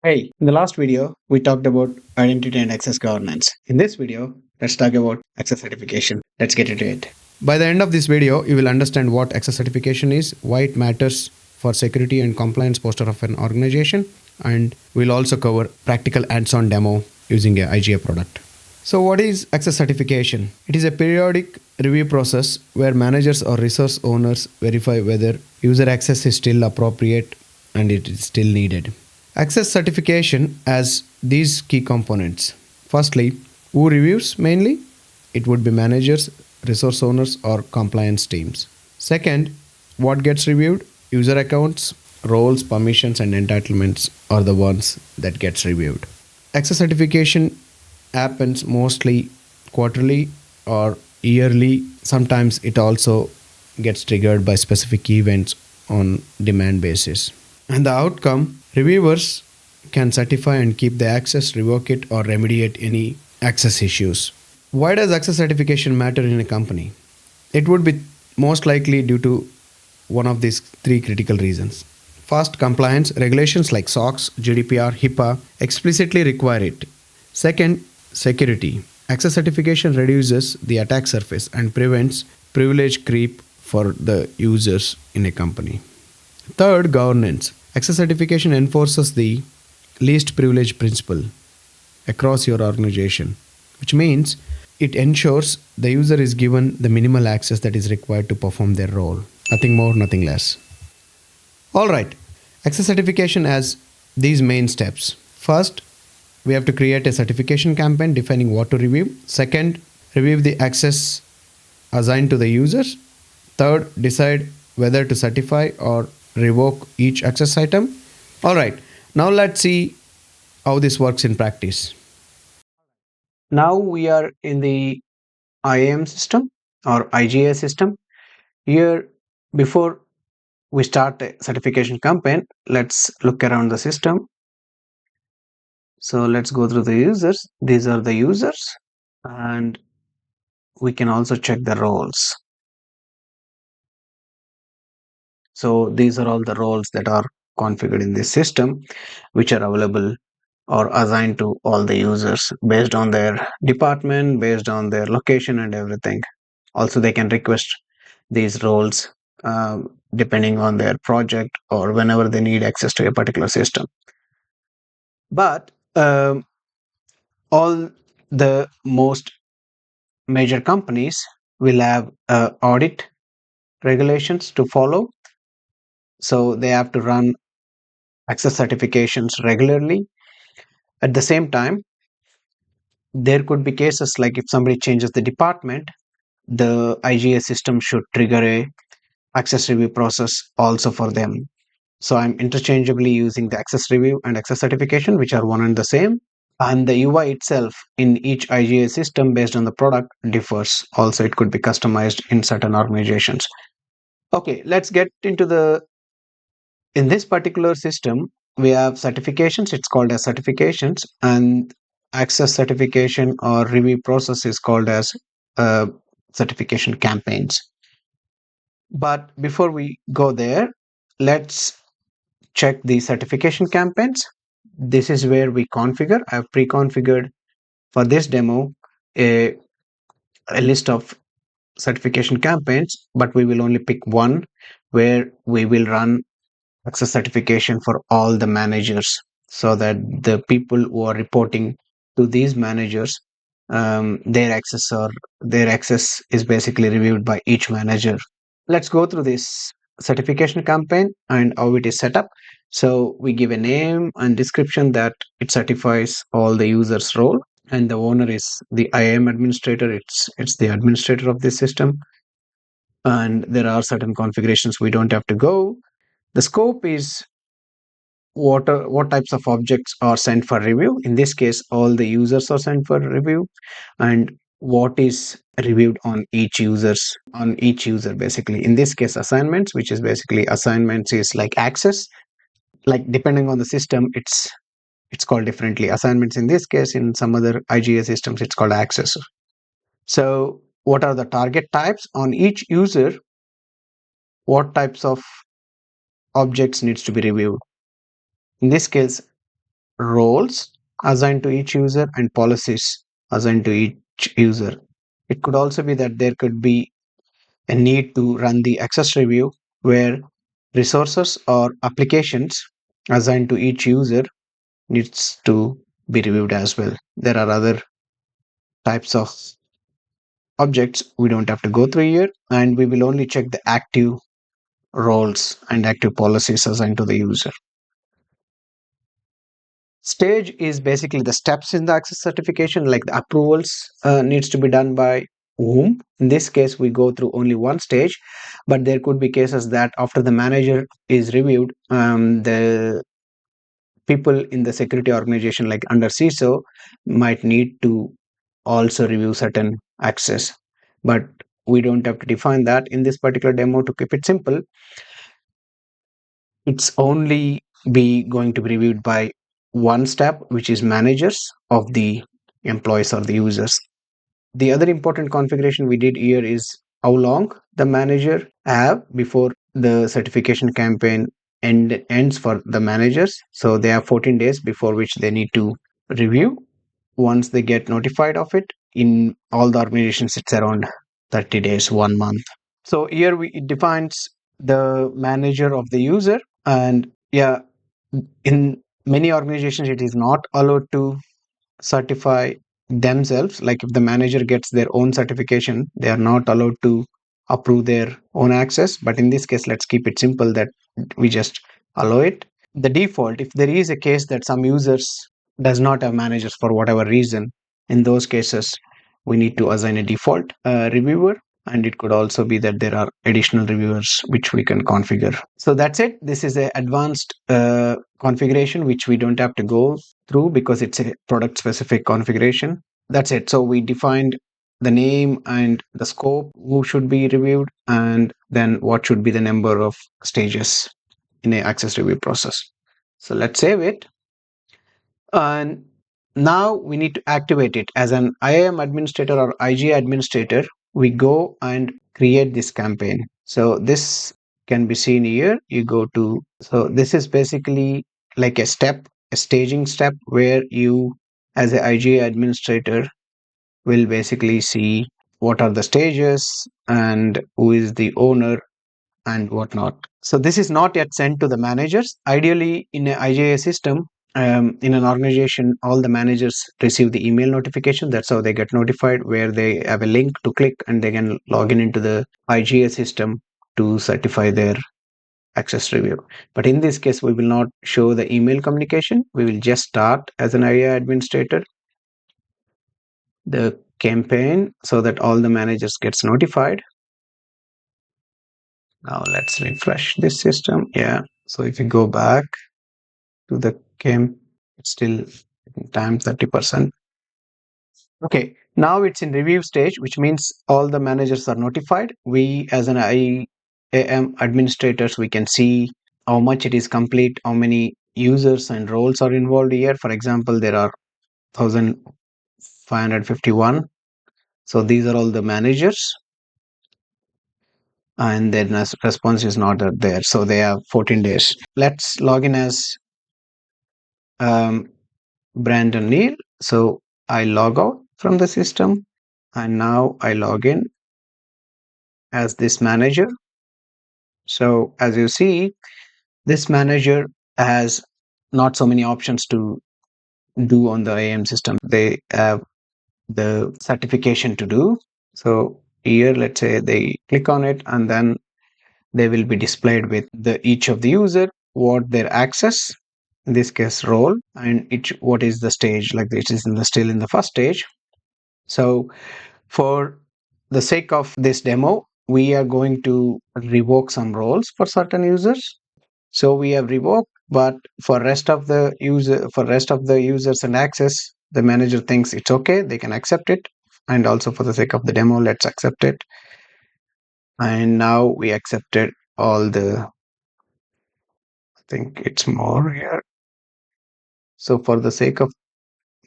Hey, in the last video, we talked about identity and access governance. In this video, let's talk about access certification. Let's get into it. By the end of this video, you will understand what access certification is, why it matters for security and compliance posture of an organization, and we'll also cover practical hands-on demo using a IGA product. So what is access certification? It is a periodic review process where managers or resource owners verify whether user access is still appropriate and it is still needed. Access certification has these key components. Firstly, who reviews mainly? It would be managers, resource owners, or compliance teams. Second, what gets reviewed? User accounts, roles, permissions, and entitlements are the ones that gets reviewed. Access certification happens mostly quarterly or yearly. Sometimes it also gets triggered by specific events on demand basis. And the outcome, reviewers can certify and keep the access, revoke it, or remediate any access issues. Why does access certification matter in a company? It would be most likely due to one of these three critical reasons. First, compliance. Regulations like SOX, GDPR, HIPAA explicitly require it. Second, security. Access certification reduces the attack surface and prevents privilege creep for the users in a company. Third, governance. Access certification enforces the least privilege principle across your organization, which means it ensures the user is given the minimal access that is required to perform their role. Nothing more, nothing less. All right, access certification has these main steps. First, we have to create a certification campaign defining what to review. Second, review the access assigned to the users. Third, decide whether to certify or revoke each access item. All right, now let's see how this works in practice. Now we are in the IAM system or IGA system. Here, before we start a certification campaign, let's look around the system. So let's go through the users. These are the users, and we can also check the roles. So these are all the roles that are configured in this system, which are available or assigned to all the users based on their department, based on their location and everything. Also, they can request these roles depending on their project or whenever they need access to a particular system. But all the most major companies will have audit regulations to follow. So they have to run access certifications regularly. At the same time, there could be cases like if somebody changes the department, the IGA system should trigger a access review process also for them. So I'm interchangeably using the access review and access certification, which are one and the same. And the UI itself in each IGA system based on the product differs. Also, it could be customized in certain organizations. Okay, let's get into the in this particular system, we have certifications. It's called as certifications, and access certification or review process is called as uh, certification campaigns. But before we go there, let's check the certification campaigns. This is where we configure. I've pre-configured for this demo a, a list of certification campaigns, but we will only pick one where we will run access certification for all the managers so that the people who are reporting to these managers, their access is basically reviewed by each manager. Let's go through this certification campaign and how it is set up. So we give a name and description that it certifies all the users role, and the owner is the IAM administrator. It's the administrator of this system, and there are certain configurations we don't have to go. The scope is what types of objects are sent for review. In this case, all the users are sent for review, and what is reviewed on each user basically. In this case, assignments, which is basically assignments is like access. Like depending on the system, it's called differently. Assignments in this case, in some other IGA systems, it's called access. So what are the target types on each user? What types of objects needs to be reviewed? In this case, roles assigned to each user and policies assigned to each user. It could also be that there could be a need to run the access review where resources or applications assigned to each user needs to be reviewed as well. There are other types of objects we don't have to go through here, and we will only check the active roles and active policies assigned to the user. Stage is basically the steps in the access certification, like the approvals needs to be done by whom. In this case, we go through only one stage, but there could be cases that after the manager is reviewed, the people in the security organization, like under CISO, might need to also review certain access. But we don't have to define that in this particular demo. To keep it simple, it's only be going to be reviewed by one step, which is managers of the employees or the users. The other important configuration we did here is how long the manager have before the certification campaign ends for the managers. So they have 14 days before which they need to review. Once they get notified of it, in all the organizations it's around 30 days, 1 month. So here it defines the manager of the user. And yeah, in many organizations it is not allowed to certify themselves. Like if the manager gets their own certification, they are not allowed to approve their own access. But in this case, let's keep it simple that we just allow it. The default, if there is a case that some users does not have managers for whatever reason, in those cases we need to assign a default reviewer. And it could also be that there are additional reviewers which we can configure. So that's it. This is a advanced configuration which we don't have to go through because it's a product specific configuration. That's it. So we defined the name and the scope, who should be reviewed, and then what should be the number of stages in a access review process. So let's save it. And now we need to activate it. As an IAM administrator or IGA administrator, we go and create this campaign. So this can be seen here. You go to, so this is basically like a staging step where you, as an IGA administrator, will basically see what are the stages and who is the owner and whatnot. So this is not yet sent to the managers. Ideally, in an IGA system, in an organization, all the managers receive the email notification. That's how they get notified, where they have a link to click and they can log in into the IGA system to certify their access review. But in this case, we will not show the email communication. We will just start as an IGA administrator the campaign so that all the managers gets notified. Now let's refresh this system. Yeah. So if you go back to the camp, it's still time 30%. Okay. Now it's in review stage, which means all the managers are notified. We as an IAM administrators, we can see how much it is complete, how many users and roles are involved here. For example, there are 1551. So these are all the managers, and then response is not there. So they have 14 days. Let's log in as Brandon Neal. So I log out from the system and now I log in as this manager. So as you see, this manager has not so many options to do on the IAM system. They have the certification to do. So here, let's say they click on it and then they will be displayed with the each of the user, what their access, in this case role, and each what is the stage, like it is still in the first stage. So for the sake of this demo, we are going to revoke some roles for certain users. So we have revoked, but for rest of the users and access, the manager thinks it's okay, they can accept it. And also for the sake of the demo, let's accept it. And now we accepted all the, I think it's more here. So for the sake of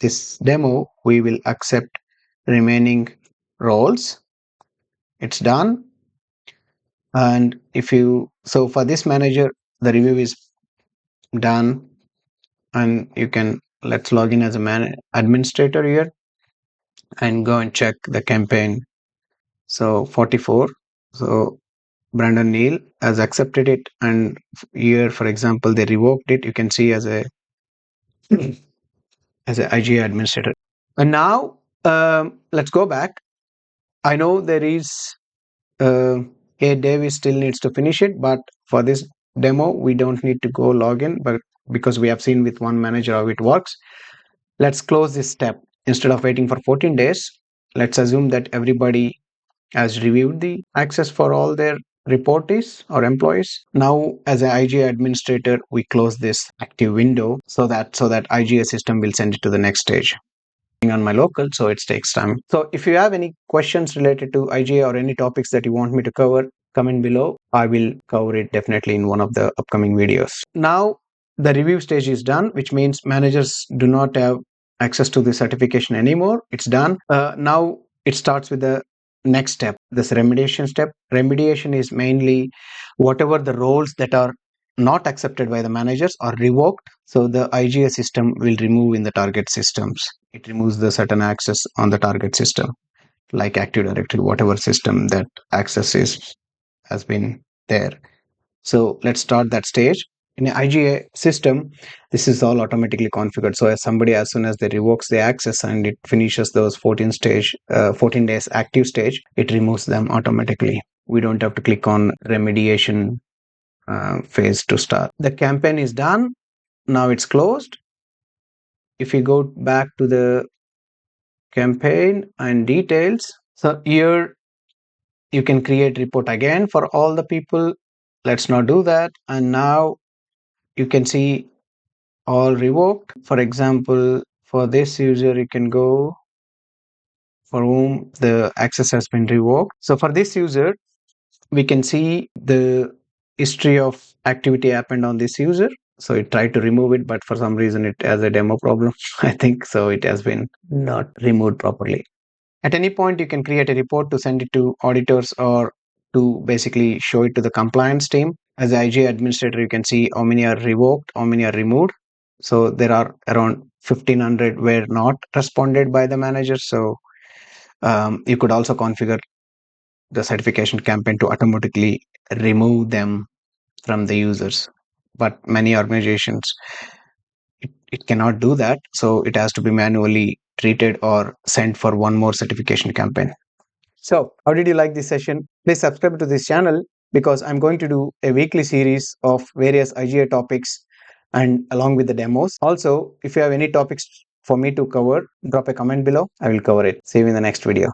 this demo, we will accept remaining roles. It's done. And if you, so for this manager, the review is done. and you can, let's log in as a administrator here and go and check the campaign. So 44. So Brandon Neal has accepted it, and here, for example, they revoked it. You can see as a as a IGA administrator. And now let's go back. I know there is a Davis still needs to finish it, but for this demo, we don't need to go log in, but because we have seen with one manager how it works, let's close this step. Instead of waiting for 14 days, let's assume that everybody has reviewed the access for all their reportees or employees. Now, as an IGA administrator, we close this active window so that IGA system will send it to the next stage on my local, so it takes time. So if you have any questions related to IGA or any topics that you want me to cover, comment below. I will cover it definitely in one of the upcoming videos. Now the review stage is done, which means managers do not have access to the certification anymore. It's done. Now it starts with the next step, this remediation step. Remediation is mainly whatever the roles that are not accepted by the managers are revoked. So the IGA system will remove in the target systems. It removes the certain access on the target system, like Active Directory, whatever system that access is has been there. So let's start that stage. In an IGA system, this is all automatically configured. So as somebody, as soon as they revokes the access and it finishes those 14 days active stage, it removes them automatically. We don't have to click on remediation phase to start. The campaign is done. Now it's closed. If you go back to the campaign and details, so here you can create report again for all the people. Let's not do that. And now you can see all revoked. For example, for this user, you can go for whom the access has been revoked. So for this user, we can see the history of activity happened on this user. So it tried to remove it, but for some reason it has a demo problem. I think so it has been not removed properly. At any point, you can create a report to send it to auditors or to basically show it to the compliance team. As the IGA administrator, you can see how many are revoked, how many are removed. So there are around 1500 were not responded by the manager. So you could also configure the certification campaign to automatically remove them from the users. But many organizations, it cannot do that. So it has to be manually treated or sent for one more certification campaign. So, how did you like this session? Please subscribe to this channel because I'm going to do a weekly series of various IGA topics and along with the demos. Also, if you have any topics for me to cover, drop a comment below. I will cover it. See you in the next video.